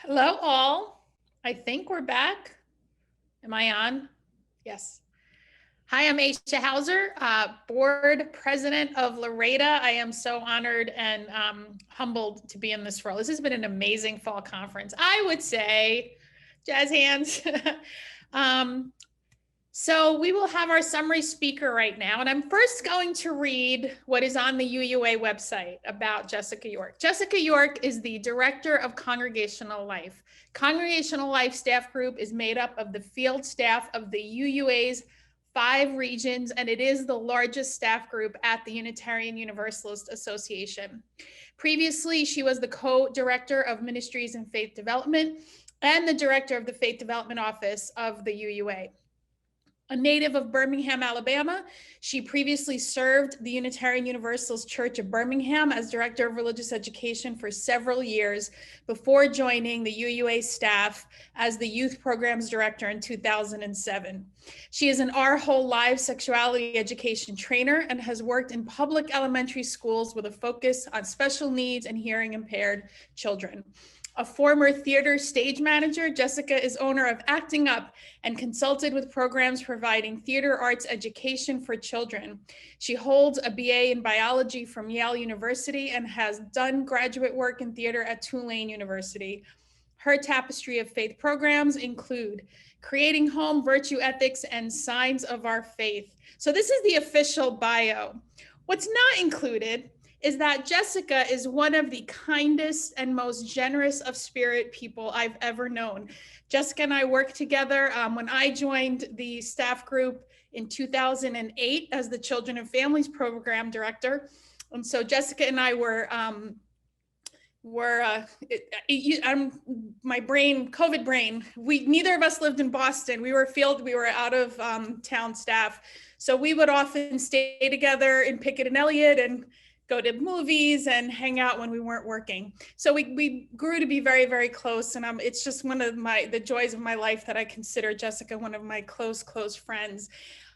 Hello, all. I think we're back. Am I on? Yes. Hi, I'm Aisha Hauser, board president of Laredo. I am so honored and humbled to be in this role. This has been an amazing fall conference. I would say, jazz hands. um, so we will have our summary speaker right now, and I'm first going to read what is on the UUA website about Jessica York. Jessica York is the Director of Congregational Life. Congregational Life staff group is made up of the field staff of the UUA's 5 regions, and it is the largest staff group at the Unitarian Universalist Association. Previously, she was the co-director of Ministries and Faith Development and the director of the Faith Development Office of the UUA. A native of Birmingham, Alabama, she previously served the Unitarian Universalist Church of Birmingham as Director of Religious Education for several years before joining the UUA staff as the Youth Programs Director in 2007. She is an Our Whole Lives sexuality education trainer and has worked in public elementary schools with a focus on special needs and hearing impaired children. A former theater stage manager, Jessica is owner of Acting Up and consulted with programs providing theater arts education for children. She holds a BA in biology from Yale University and has done graduate work in theater at Tulane University. Her tapestry of faith programs include Creating Home, Virtue Ethics, and Signs of Our Faith. So this is the official bio. What's not included is that Jessica is one of the kindest and most generous of spirit people I've ever known. Jessica and I worked together when I joined the staff group in 2008 as the Children and Families Program Director. And so Jessica and I were my brain, COVID brain. Neither of us lived in Boston. We were out of town staff. So we would often stay together in Pickett and Elliott and go to movies and hang out when we weren't working. So we grew to be very, very close. And it's just one of the joys of my life that I consider Jessica one of my close friends.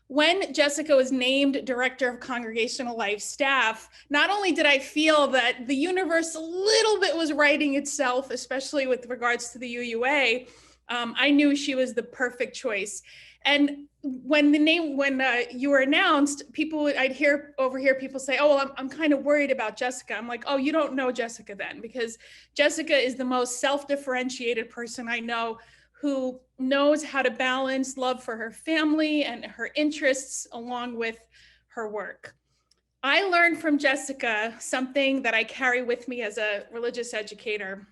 When Jessica was named Director of Congregational Life staff, not only did I feel that the universe a little bit was righting itself, especially with regards to the UUA, I knew she was the perfect choice. And when you were announced, I'd overhear people say, oh, well, I'm kind of worried about Jessica. I'm like, oh, you don't know Jessica then, because Jessica is the most self-differentiated person I know, who knows how to balance love for her family and her interests along with her work. I learned from Jessica something that I carry with me as a religious educator.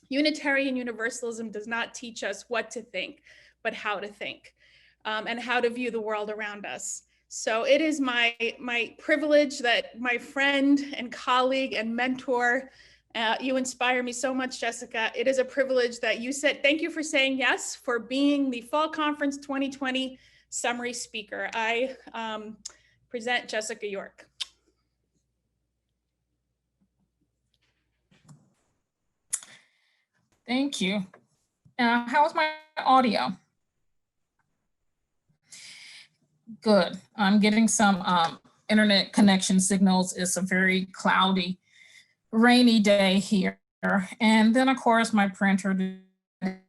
Unitarian Universalism does not teach us what to think, but how to think. And how to view the world around us. So it is my privilege that my friend and colleague and mentor, you inspire me so much, Jessica. It is a privilege that you said, thank you for saying yes, for being the Fall Conference 2020 summary speaker. I present Jessica York. Thank you. How's my audio? Good. I'm getting some internet connection signals. It's a very cloudy, rainy day here. And then of course my printer that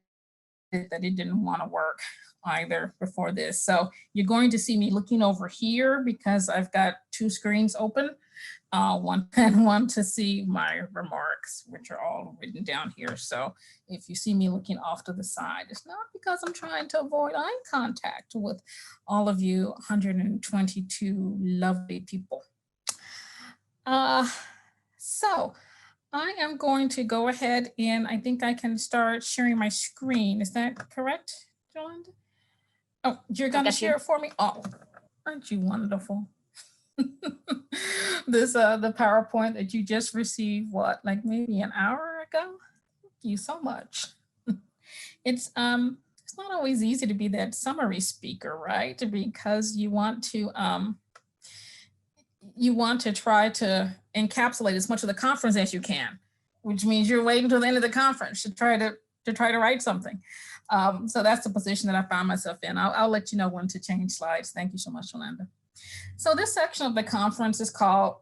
it didn't want to work either before this. So you're going to see me looking over here because I've got 2 screens open. One to see my remarks, which are all written down here. So if you see me looking off to the side, it's not because I'm trying to avoid eye contact with all of you 122 lovely people. So I am going to go ahead and I think I can start sharing my screen. Is that correct, Jolanda? Oh, you're going to share it for me? Oh, aren't you wonderful? The PowerPoint that you just received, what, like maybe an hour ago? Thank you so much. It's not always easy to be that summary speaker, right? Because you want to try to encapsulate as much of the conference as you can, which means you're waiting until the end of the conference to try to write something. So that's the position that I found myself in. I'll let you know when to change slides. Thank you so much, Yolanda. So this section of the conference is called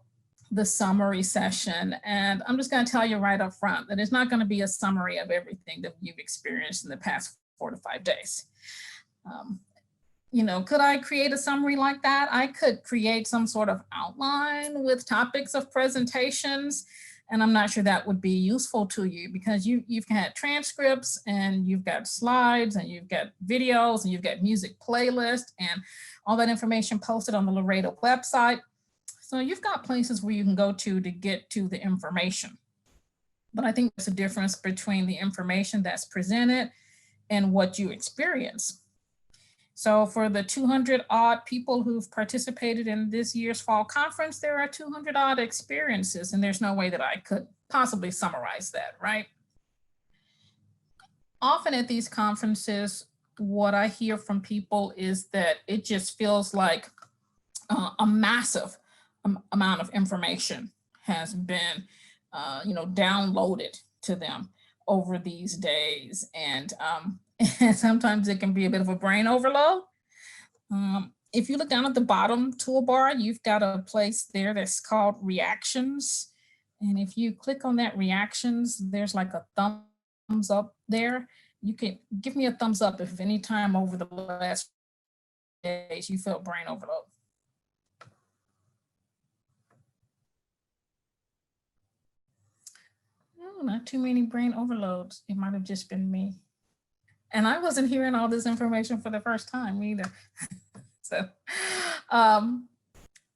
the summary session. And I'm just going to tell you right up front that it's not going to be a summary of everything that you've experienced in the past 4 to 5 days. Could I create a summary like that? I could create some sort of outline with topics of presentations, and I'm not sure that would be useful to you because you've had transcripts and you've got slides and you've got videos and you've got music playlist and all that information posted on the Laredo website. So you've got places where you can go to get to the information. But I think there's a difference between the information that's presented and what you experience. So for the 200 odd people who've participated in this year's fall conference, there are 200 odd experiences, and there's no way that I could possibly summarize that, right? Often at these conferences, what I hear from people is that it just feels like a massive amount of information has been, downloaded to them over these days. And sometimes it can be a bit of a brain overload. If you look down at the bottom toolbar, you've got a place there that's called reactions. And if you click on that reactions, there's like a thumbs up there. You can give me a thumbs up if any time over the last days you felt brain overload. No, not too many brain overloads. It might have just been me. And I wasn't hearing all this information for the first time either. So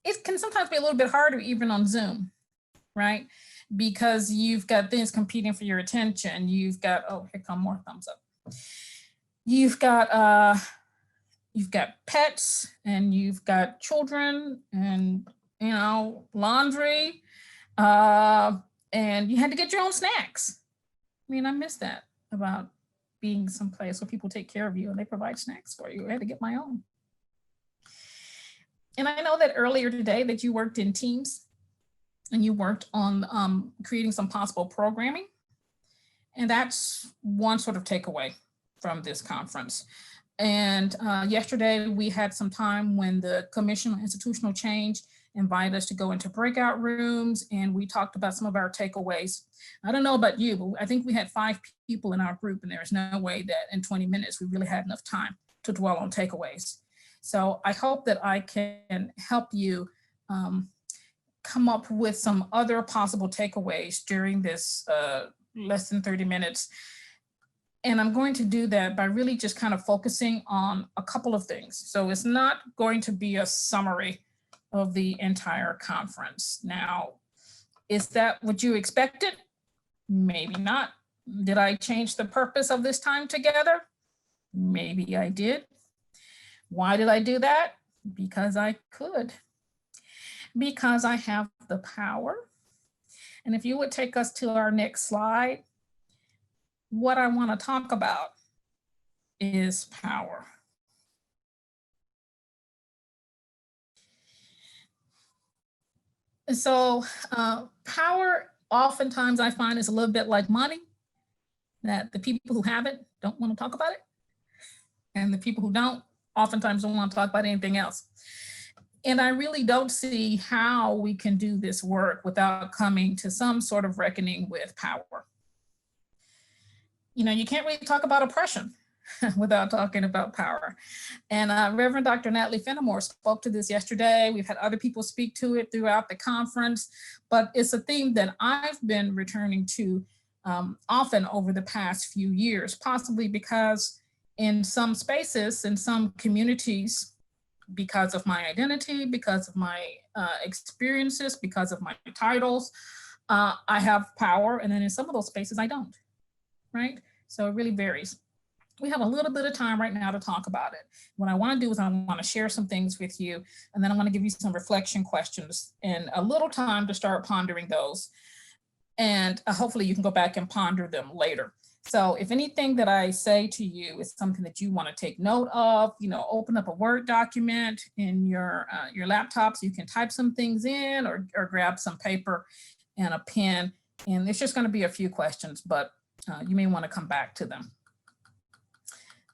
it can sometimes be a little bit harder even on Zoom, right? Because you've got things competing for your attention. You've got, oh, here come more thumbs up. You've got pets and you've got children and, laundry. And you had to get your own snacks. I mean, I miss that about being someplace where people take care of you and they provide snacks for you. I had to get my own. And I know that earlier today that you worked in teams and you worked on creating some possible programming. And that's one sort of takeaway from this conference. And yesterday we had some time when the Commission on Institutional Change invited us to go into breakout rooms, and we talked about some of our takeaways. I don't know about you, but I think we had 5 people in our group, and there's no way that in 20 minutes we really had enough time to dwell on takeaways. So I hope that I can help you come up with some other possible takeaways during this less than 30 minutes. And I'm going to do that by really just kind of focusing on a couple of things. So it's not going to be a summary of the entire conference. Now, is that what you expected? Maybe not. Did I change the purpose of this time together? Maybe I did. Why did I do that? Because I could. Because I have the power. And if you would take us to our next slide, what I want to talk about is power. So power oftentimes I find is a little bit like money, that the people who have it don't want to talk about it. And the people who don't oftentimes don't want to talk about anything else. And I really don't see how we can do this work without coming to some sort of reckoning with power. You can't really talk about oppression without talking about power. And Reverend Dr. Natalie Fenimore spoke to this yesterday. We've had other people speak to it throughout the conference, but it's a theme that I've been returning to often over the past few years, possibly because in some spaces, in some communities, because of my identity, because of my experiences, because of my titles, I have power. And then in some of those spaces, I don't, right? So it really varies. We have a little bit of time right now to talk about it. What I want to do is I want to share some things with you, and then I'm going to give you some reflection questions and a little time to start pondering those. And hopefully you can go back and ponder them later. So if anything that I say to you is something that you want to take note of, open up a Word document in your laptop so you can type some things in or grab some paper and a pen. And it's just going to be a few questions, but you may want to come back to them.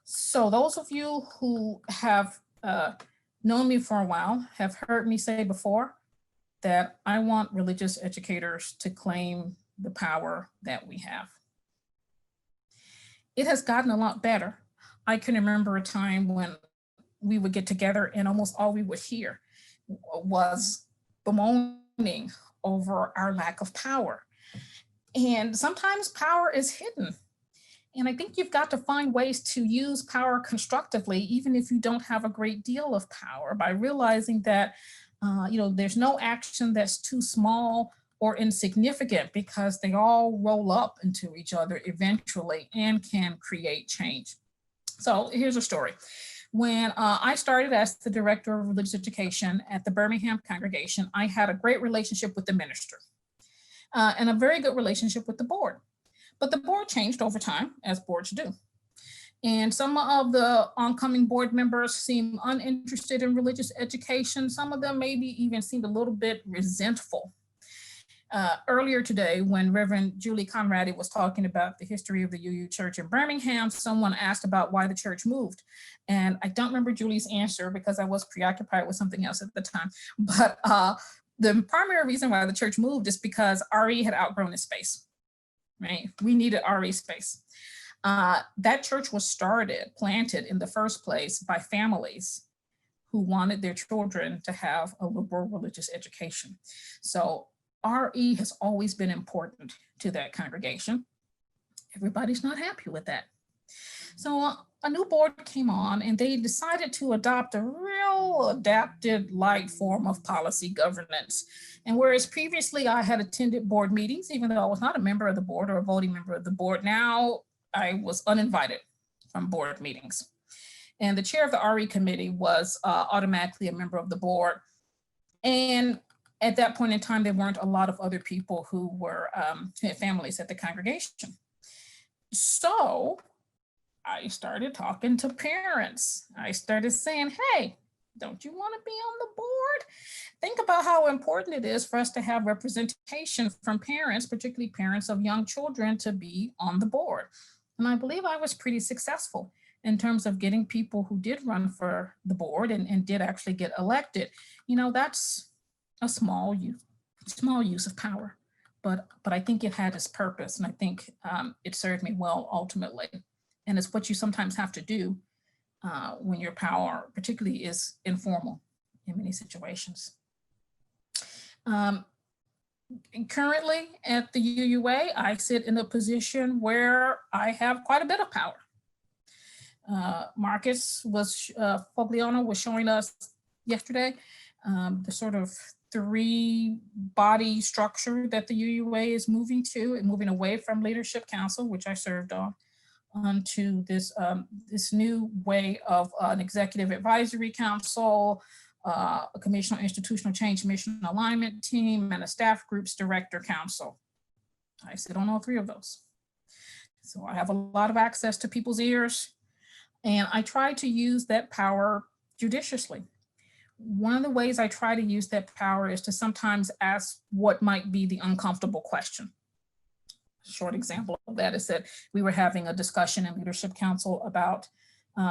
So those of you who have known me for a while have heard me say before that I want religious educators to claim the power that we have. It has gotten a lot better. I can remember a time when we would get together and almost all we would hear was bemoaning over our lack of power. And sometimes power is hidden. And I think you've got to find ways to use power constructively, even if you don't have a great deal of power, by realizing that, there's no action that's too small or insignificant, because they all roll up into each other eventually and can create change. So here's a story. When I started as the director of religious education at the Birmingham congregation, I had a great relationship with the minister and a very good relationship with the board. But the board changed over time, as boards do. And some of the oncoming board members seemed uninterested in religious education. Some of them maybe even seemed a little bit resentful. Earlier today, when Reverend Julie Conradi was talking about the history of the UU Church in Birmingham, someone asked about why the church moved. And I don't remember Julie's answer because I was preoccupied with something else at the time. But the primary reason why the church moved is because RE had outgrown its space. Right? We needed RE space. That church was planted in the first place by families who wanted their children to have a liberal religious education. So RE has always been important to that congregation. Everybody's not happy with that. So a new board came on and they decided to adopt a real adapted light form of policy governance. And whereas previously I had attended board meetings, even though I was not a member of the board or a voting member of the board, now I was uninvited from board meetings. And the chair of the RE committee was automatically a member of the board. And at that point in time, there weren't a lot of other people who were families at the congregation. So I started talking to parents. I started saying, hey, don't you want to be on the board? Think about how important it is for us to have representation from parents, particularly parents of young children, to be on the board. And I believe I was pretty successful in terms of getting people who did run for the board and did actually get elected. That's a small use of power, but I think it had its purpose, and I think it served me well ultimately. And it's what you sometimes have to do when your power particularly is informal in many situations. Currently at the UUA, I sit in a position where I have quite a bit of power. Marcus Fogliano was showing us yesterday the sort of three-body structure that the UUA is moving to, and moving away from Leadership Council, which I served on, onto this new way of an executive advisory council, a commission on institutional change mission alignment team, and a staff groups director council. I sit on all three of those. So I have a lot of access to people's ears, and I try to use that power judiciously. One of the ways I try to use that power is to sometimes ask what might be the uncomfortable question. A short example of that is that we were having a discussion in Leadership Council about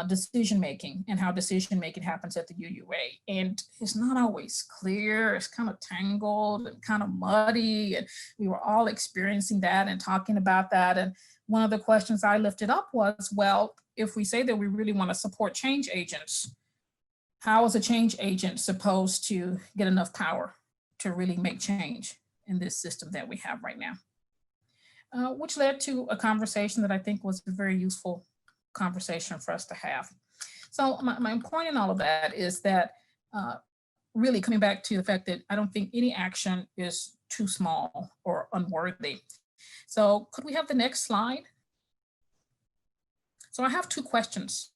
decision-making and how decision-making happens at the UUA. And it's not always clear, it's kind of tangled and kind of muddy. And we were all experiencing that and talking about that. And one of the questions I lifted up was, well, if we say that we really want to support change agents, how is a change agent supposed to get enough power to really make change in this system that we have right now? Which led to a conversation that I think was a very useful conversation for us to have. So my point in all of that is that really coming back to the fact that I don't think any action is too small or unworthy. So could we have the next slide? So I have two questions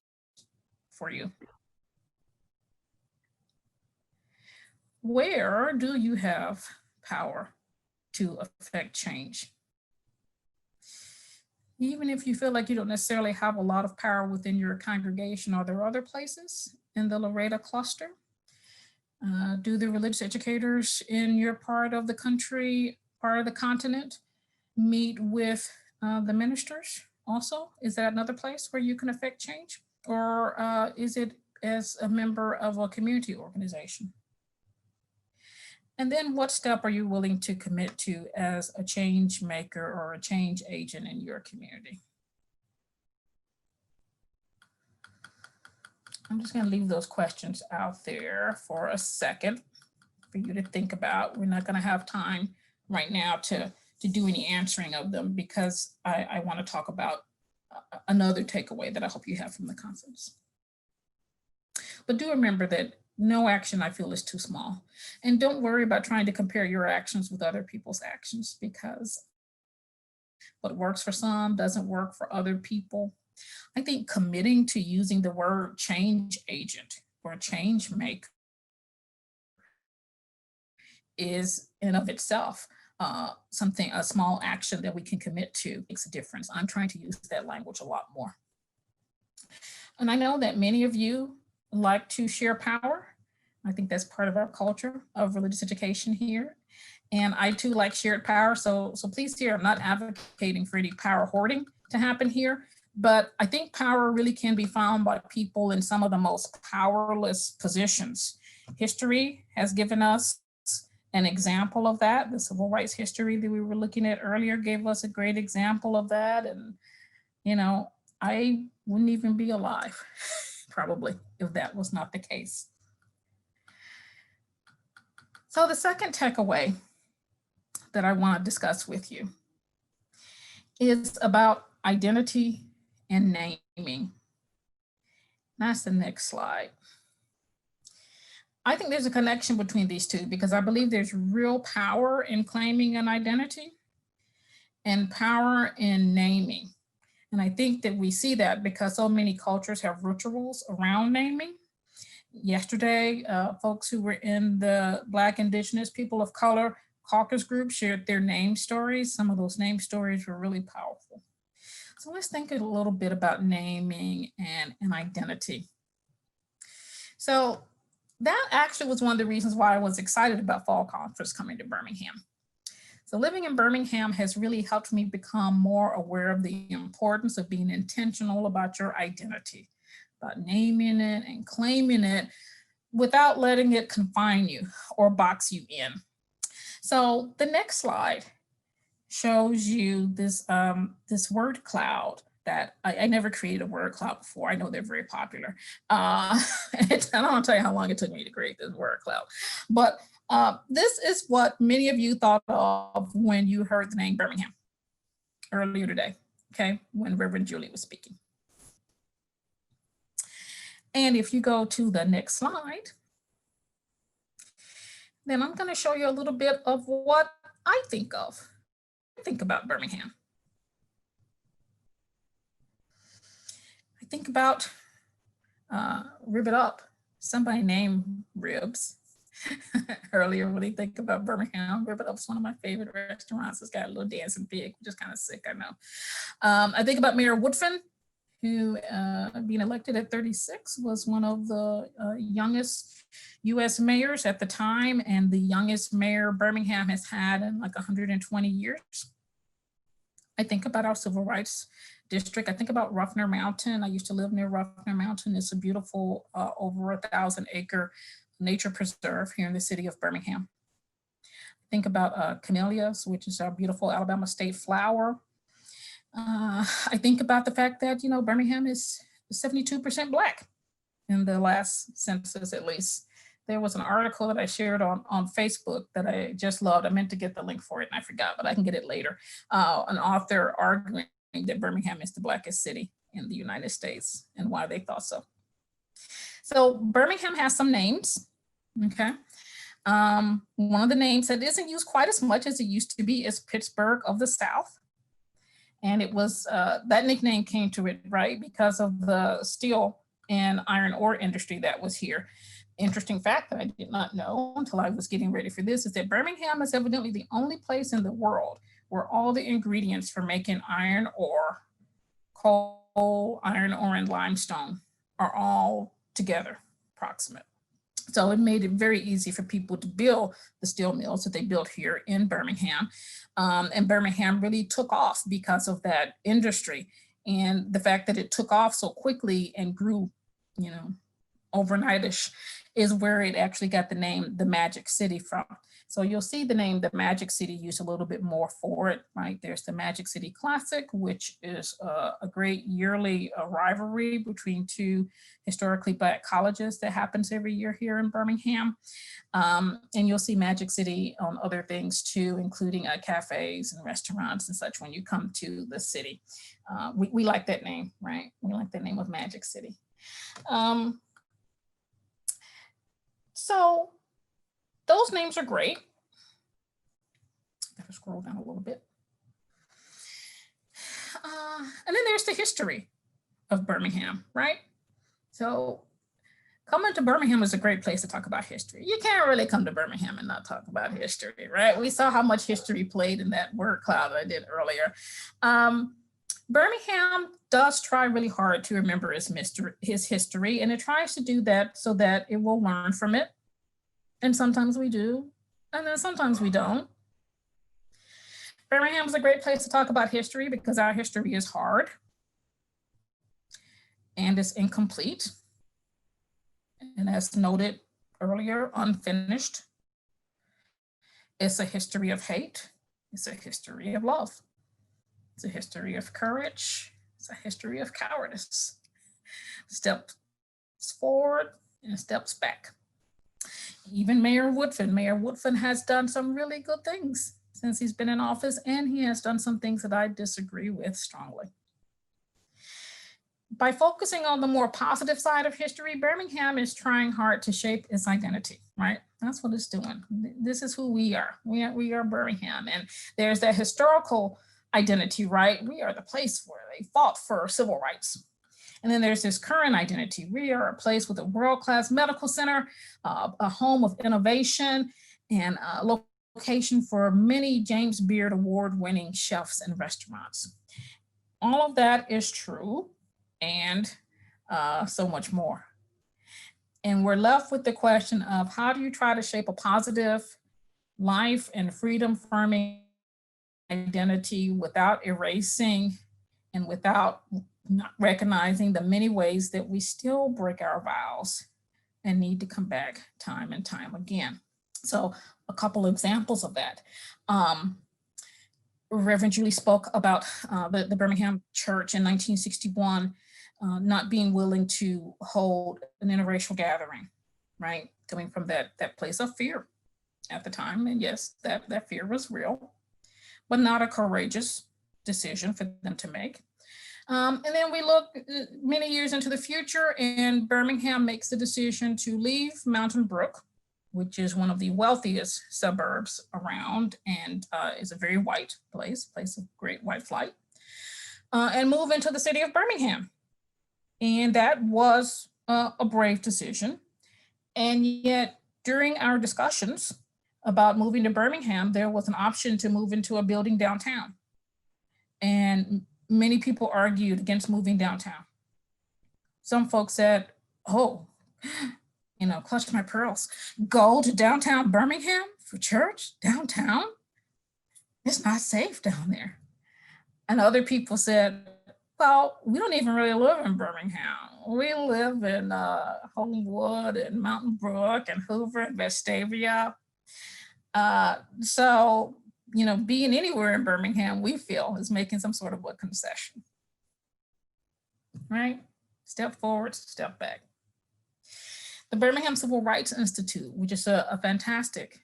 for you. Where do you have power to affect change? Even if you feel like you don't necessarily have a lot of power within your congregation, are there other places in the Laredo cluster? Do the religious educators in your part of the country, part of the continent, meet with the ministers also? Is that another place where you can affect change? Or is it as a member of a community organization? And then what step are you willing to commit to as a change maker or a change agent in your community? I'm just going to leave those questions out there for a second for you to think about. We're not going to have time right now to do any answering of them because I want to talk about another takeaway that I hope you have from the conference. But do remember that no action I feel is too small. And don't worry about trying to compare your actions with other people's actions, because what works for some doesn't work for other people. I think committing to using the word change agent or change maker is in of itself something, a small action that we can commit to makes a difference. I'm trying to use that language a lot more. And I know that many of you like to share power. I think that's part of our culture of religious education here. And I too like shared power. So please hear, I'm not advocating for any power hoarding to happen here, but I think power really can be found by people in some of the most powerless positions. History has given us an example of that. The civil rights history that we were looking at earlier gave us a great example of that. And, you know, I wouldn't even be alive probably if that was not the case. So the second takeaway that I want to discuss with you is about identity and naming. That's the next slide. I think there's a connection between these two because I believe there's real power in claiming an identity and power in naming. And I think that we see that because so many cultures have rituals around naming. Yesterday, folks who were in the Black, Indigenous, People of Color caucus group shared their name stories. Some of those name stories were really powerful. So let's think a little bit about naming and identity. So that actually was one of the reasons why I was excited about Fall Conference coming to Birmingham. So living in Birmingham has really helped me become more aware of the importance of being intentional about your identity, about naming it and claiming it without letting it confine you or box you in. So the next slide shows you this, this word cloud that I never created a word cloud before. I know they're very popular. I don't want to tell you how long it took me to create this word cloud, but this is what many of you thought of when you heard the name Birmingham earlier today, okay, when Reverend Julie was speaking. And if you go to the next slide, then I'm going to show you a little bit of what I think of. Think about Birmingham. I think about Rib It Up. Somebody named Ribs earlier when they think about Birmingham. Rib It Up is one of my favorite restaurants. It's got a little dancing pig, which is kind of sick, I know. I think about Mayor Woodfin, who being elected at 36 was one of the youngest US mayors at the time and the youngest mayor Birmingham has had in like 120 years. I think about our civil rights district. I think about Ruffner Mountain. I used to live near Ruffner Mountain. It's a beautiful over 1,000-acre nature preserve here in the city of Birmingham. Think about camellias, which is our beautiful Alabama state flower. I think about the fact that, you know, Birmingham is 72% Black in the last census, at least. There was an article that I shared on Facebook that I just loved. I meant to get the link for it and I forgot, but I can get it later. An author arguing that Birmingham is the Blackest city in the United States and why they thought so. So Birmingham has some names, okay? One of the names that isn't used quite as much as it used to be is Pittsburgh of the South. And it was, that nickname came to it, right, because of the steel and iron ore industry that was here. Interesting fact that I did not know until I was getting ready for this is that Birmingham is evidently the only place in the world where all the ingredients for making iron ore, coal, iron ore, and limestone are all together, approximate. So it made it very easy for people to build the steel mills that they built here in Birmingham. And Birmingham really took off because of that industry and the fact that it took off so quickly and grew, you know, overnightish, is where it actually got the name the Magic City from. So you'll see the name the Magic City used a little bit more for it, right? There's the Magic City Classic, which is a great yearly rivalry between two historically Black colleges that happens every year here in Birmingham. And you'll see Magic City on other things too, including cafes and restaurants and such when you come to the city. We like that name, right? We like the name of Magic City. So those names are great. Gotta scroll down a little bit. And then there's the history of Birmingham, right? So coming to Birmingham is a great place to talk about history. You can't really come to Birmingham and not talk about history, right? We saw how much history played in that word cloud I did earlier. Birmingham does try really hard to remember his history, and it tries to do that so that it will learn from it. And sometimes we do, and then sometimes we don't. Birmingham is a great place to talk about history because our history is hard and it's incomplete. And as noted earlier, unfinished. It's a history of hate. It's a history of love. It's a history of courage. It's a history of cowardice. Steps forward and steps back. Even Mayor Woodfin has done some really good things since he's been in office, and he has done some things that I disagree with strongly. By focusing on the more positive side of history, Birmingham is trying hard to shape its identity, right? That's what it's doing. This is who we are. We are Birmingham, and there's that historical identity, right? We are the place where they fought for civil rights. And then there's this current identity. We are a place with a world-class medical center, a home of innovation, and a location for many James Beard award-winning chefs and restaurants. All of that is true, and so much more. And we're left with the question of how do you try to shape a positive life and freedom-affirming identity without erasing and without not recognizing the many ways that we still break our vows and need to come back time and time again. So a couple of examples of that. Reverend Julie spoke about the Birmingham Church in 1961 not being willing to hold an interracial gathering, right? Coming from that place of fear at the time. And yes, that fear was real, but not a courageous decision for them to make. And then we look many years into the future, and Birmingham makes the decision to leave Mountain Brook, which is one of the wealthiest suburbs around and is a very white place of great white flight, and move into the city of Birmingham. And that was a brave decision. And yet during our discussions about moving to Birmingham, there was an option to move into a building downtown. And many people argued against moving downtown. Some folks said, oh, clutch my pearls, go to downtown Birmingham for church, downtown? It's not safe down there. And other people said, well, we don't even really live in Birmingham. We live in Homewood and Mountain Brook and Hoover and Vestavia. So, being anywhere in Birmingham, we feel is making some sort of a concession, right? Step forward, step back. The Birmingham Civil Rights Institute, which is a fantastic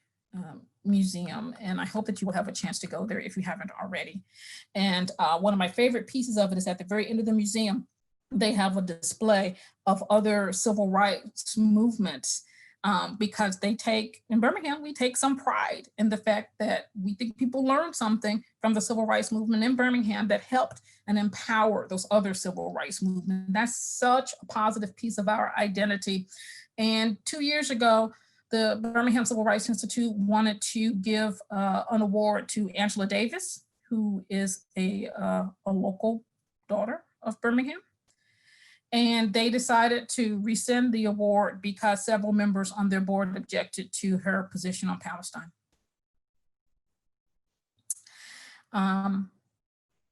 museum, and I hope that you will have a chance to go there if you haven't already. And one of my favorite pieces of it is at the very end of the museum, they have a display of other civil rights movements because in Birmingham, we take some pride in the fact that we think people learned something from the civil rights movement in Birmingham that helped and empowered those other civil rights movements. That's such a positive piece of our identity. And 2 years ago, the Birmingham Civil Rights Institute wanted to give an award to Angela Davis, who is a local daughter of Birmingham. And they decided to rescind the award because several members on their board objected to her position on Palestine.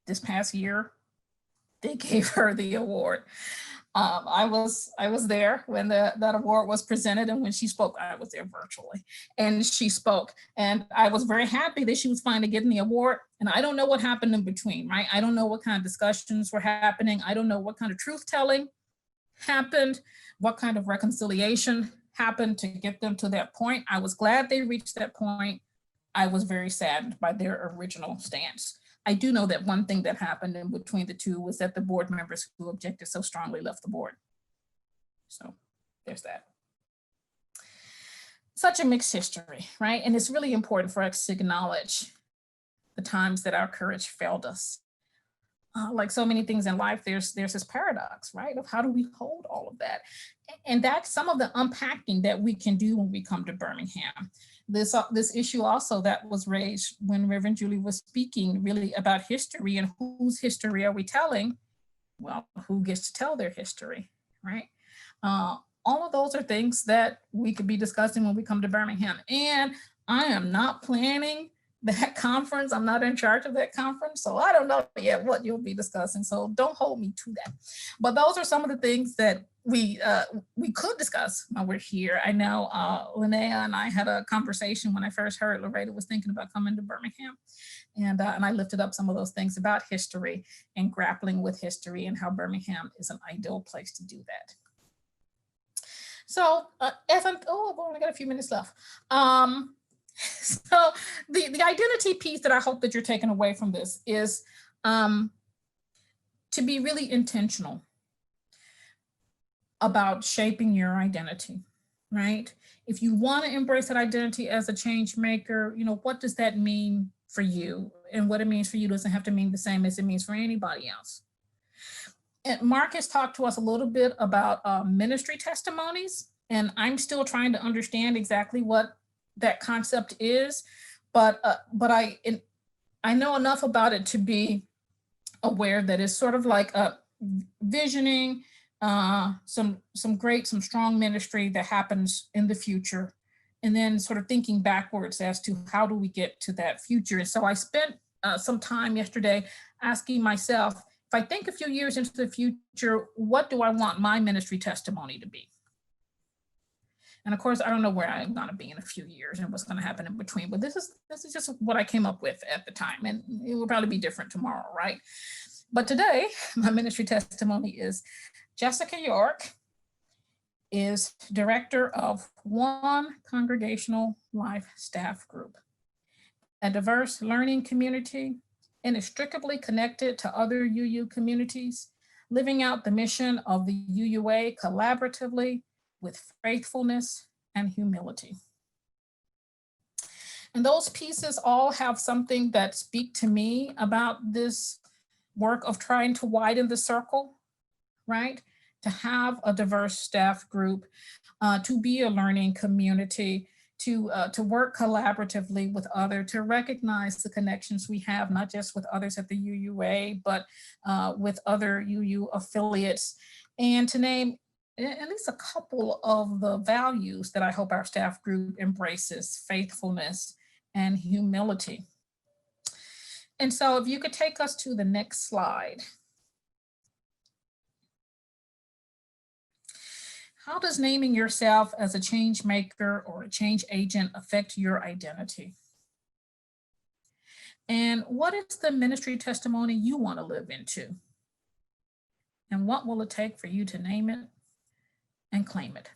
This past year, they gave her the award. I was there when that award was presented, and when she spoke, I was there virtually, and she spoke, and I was very happy that she was finally getting the award. And I don't know what happened in between, right? I don't know what kind of discussions were happening. I don't know what kind of truth telling happened, what kind of reconciliation happened to get them to that point. I was glad they reached that point. I was very saddened by their original stance. I do know that one thing that happened in between the two was that the board members who objected so strongly left the board. So there's that. Such a mixed history, right? And it's really important for us to acknowledge the times that our courage failed us. Like so many things in life, there's this paradox, right? Of how do we hold all of that? And that's some of the unpacking that we can do when we come to Birmingham. This issue also that was raised when Reverend Julie was speaking really about history and whose history are we telling? Well, who gets to tell their history, right? All of those are things that we could be discussing when we come to Birmingham. And I am not planning that conference. I'm not in charge of that conference, so I don't know yet what you'll be discussing. So don't hold me to that. But those are some of the things that we could discuss while we're here. I know Linnea and I had a conversation when I first heard Loretta was thinking about coming to Birmingham, and I lifted up some of those things about history and grappling with history and how Birmingham is an ideal place to do that. So I've only got a few minutes left. So the identity piece that I hope that you're taking away from this is to be really intentional about shaping your identity, right? If you want to embrace that identity as a change maker, you know, what does that mean for you? And what it means for you doesn't have to mean the same as it means for anybody else. And Mark has talked to us a little bit about ministry testimonies, and I'm still trying to understand exactly what that concept is, but I know enough about it to be aware that it's sort of like a visioning some strong ministry that happens in the future, and then sort of thinking backwards as to how do we get to that future. And so I spent some time yesterday asking myself, if I think a few years into the future, what do I want my ministry testimony to be? And of course, I don't know where I'm going to be in a few years and what's going to happen in between, but this is just what I came up with at the time, and it will probably be different tomorrow, right? But today, my ministry testimony is Jessica York is director of One Congregational Life Staff Group, a diverse learning community inextricably connected to other UU communities, living out the mission of the UUA collaboratively with faithfulness and humility. And those pieces all have something that speak to me about this work of trying to widen the circle, right? To have a diverse staff group, to be a learning community, to work collaboratively with others, to recognize the connections we have, not just with others at the UUA, but with other UU affiliates, and to name at least a couple of the values that I hope our staff group embraces: faithfulness and humility. And so if you could take us to the next slide. How does naming yourself as a change maker or a change agent affect your identity? And what is the ministry testimony you want to live into? And what will it take for you to name it and claim it?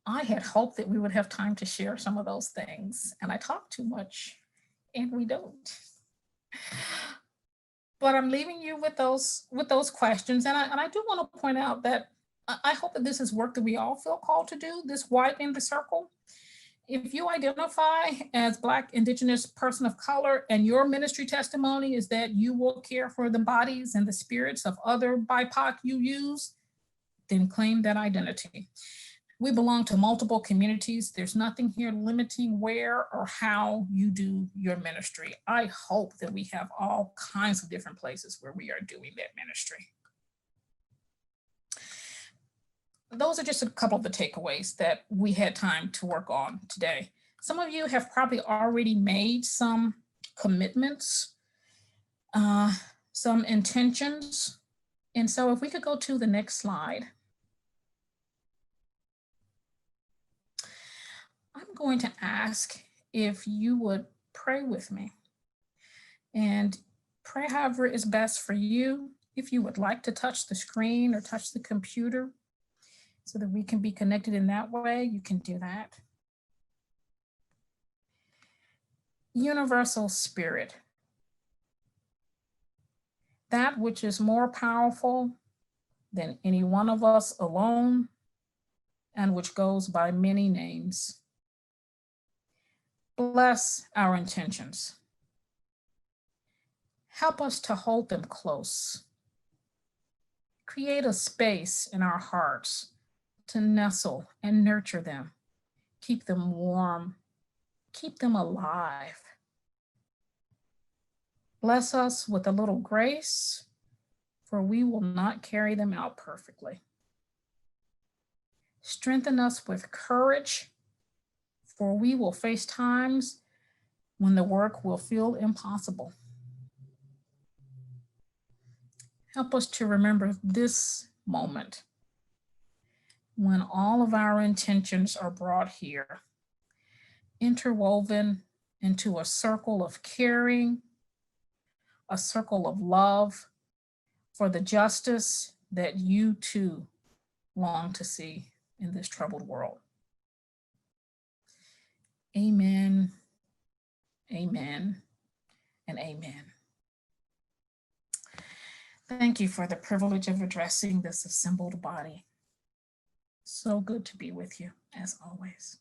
I had hoped that we would have time to share some of those things, and I talk too much, and we don't. But I'm leaving you with those questions, and I do want to point out that I hope that this is work that we all feel called to do, this widening the circle. If you identify as Black, Indigenous, person of color, and your ministry testimony is that you will care for the bodies and the spirits of other BIPOC UUs, then claim that identity. We belong to multiple communities. There's nothing here limiting where or how you do your ministry. I hope that we have all kinds of different places where we are doing that ministry. Those are just a couple of the takeaways that we had time to work on today. Some of you have probably already made some commitments, some intentions. And so if we could go to the next slide. I'm going to ask if you would pray with me, and pray however is best for you. If you would like to touch the screen or touch the computer so that we can be connected in that way, you can do that. Universal Spirit, that which is more powerful than any one of us alone and which goes by many names. Bless our intentions. Help us to hold them close. Create a space in our hearts to nestle and nurture them. Keep them warm. Keep them alive. Bless us with a little grace, for we will not carry them out perfectly. Strengthen us with courage, for we will face times when the work will feel impossible. Help us to remember this moment when all of our intentions are brought here, interwoven into a circle of caring, a circle of love for the justice that you too long to see in this troubled world. Amen, amen, and amen. Thank you for the privilege of addressing this assembled body. So good to be with you, as always.